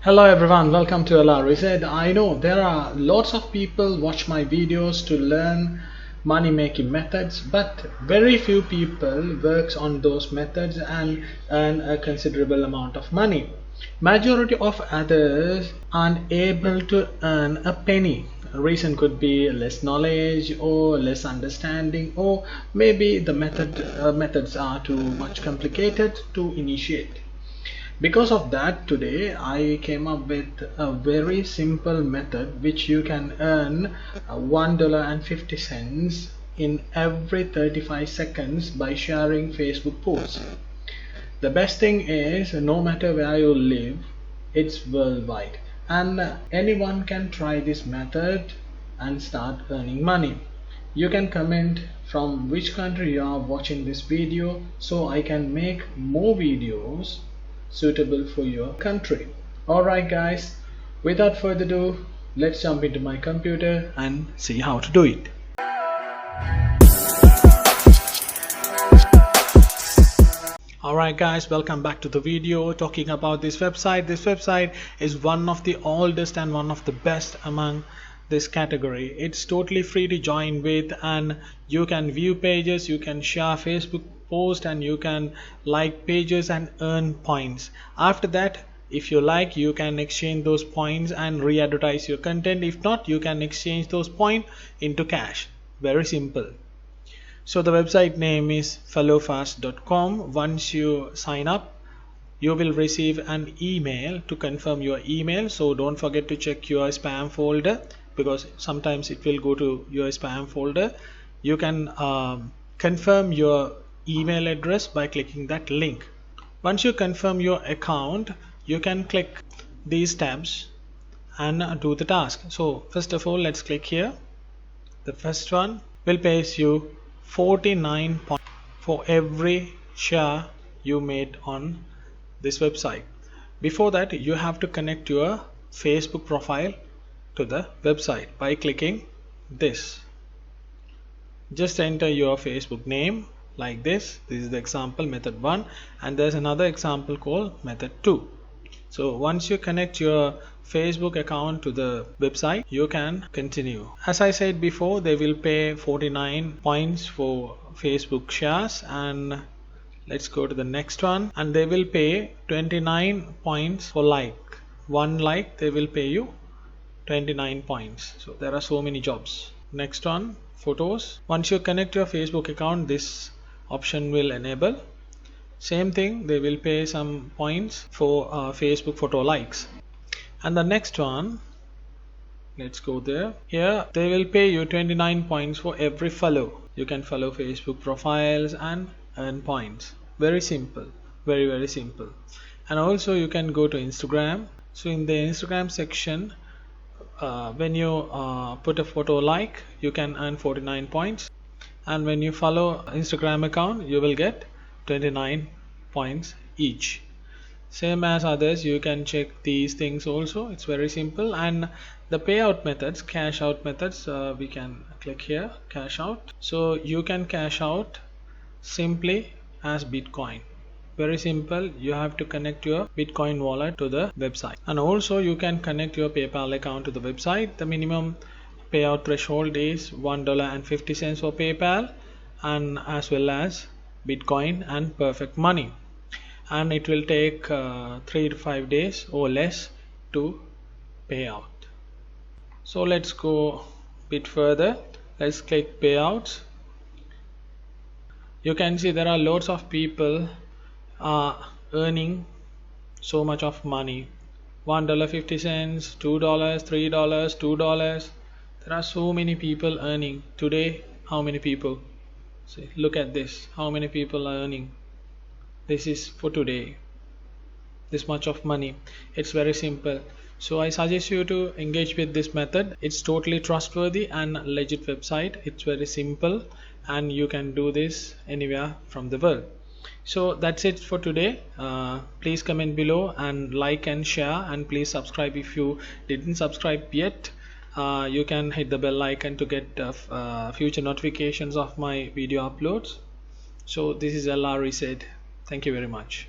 Hello everyone, welcome to Allah Reset. I know there are lots of people watch my videos to learn money making methods, but very few people works on those methods and earn a considerable amount of money. Majority of others aren't able to earn a penny. Reason could be less knowledge or less understanding, or maybe the methods are too much complicated to initiate. Because of that, today I came up with a very simple method which you can earn $1.50 in every 35 seconds by sharing Facebook posts. The best thing is, no matter where you live, it's worldwide, and anyone can try this method and start earning money. You can comment from which country you are watching this video so I can make more videos suitable for your country. Alright guys, without further ado, let's jump into my computer and see how to do it. Alright guys, welcome back to the video talking about this website. This website is one of the oldest and one of the best among this category. It's totally free to join with, and you can view pages, you can share Facebook post, and you can like pages and earn points. After that, if you like, you can exchange those points and re-advertise your content. If not, you can exchange those points into cash. Very simple. So the website name is followfast.com. Once you sign up, you will receive an email to confirm your email, so don't forget to check your spam folder, because sometimes it will go to your spam folder. You can confirm your email address by clicking that link. Once you confirm your account, you can click these tabs and do the task. So first of all, let's click here. The first one will pay you 49 points for every share you made on this website. Before that, you have to connect your Facebook profile to the website by clicking this. Just enter your Facebook name like this. This is the example method 1, and there's another example called method 2. So once you connect your Facebook account to the website, you can continue. As I said before, they will pay 49 points for Facebook shares, and let's go to the next one, and they will pay 29 points for like. One like, they will pay you 29 points. So there are so many jobs. Next one, photos. Once you connect your Facebook account, this option will enable. Same thing, they will pay some points for Facebook photo likes. And the next one, let's go there. Here they will pay you 29 points for every follow. You can follow Facebook profiles and earn points. Very simple, very simple. And also you can go to Instagram. So in the Instagram section, when you put a photo like, you can earn 49 points, and when you follow Instagram account, you will get 29 points each. Same as others, you can check these things also. It's very simple. And the payout methods, cash out methods, we can click here, cash out. So you can cash out simply as Bitcoin. Very simple. You have to connect your Bitcoin wallet to the website, and also you can connect your PayPal account to the website. The minimum payout threshold is $1.50 for PayPal, and as well as Bitcoin and Perfect Money, and it will take 3 to 5 days or less to pay out. So let's go a bit further. Let's click payouts. You can see there are lots of people earning so much of money. $1.50, $2, $3, $2. There are so many people earning today. How many people? See, look at this, how many people are earning. This is for today, this much of money. It's very simple. So I suggest you to engage with this method. It's totally trustworthy and legit website. It's very simple, and you can do this anywhere from the world. So that's it for today. Please comment below and like and share, and please subscribe if you didn't subscribe yet. You can hit the bell icon to get future notifications of my video uploads. So this is Allah Reset. Thank you very much.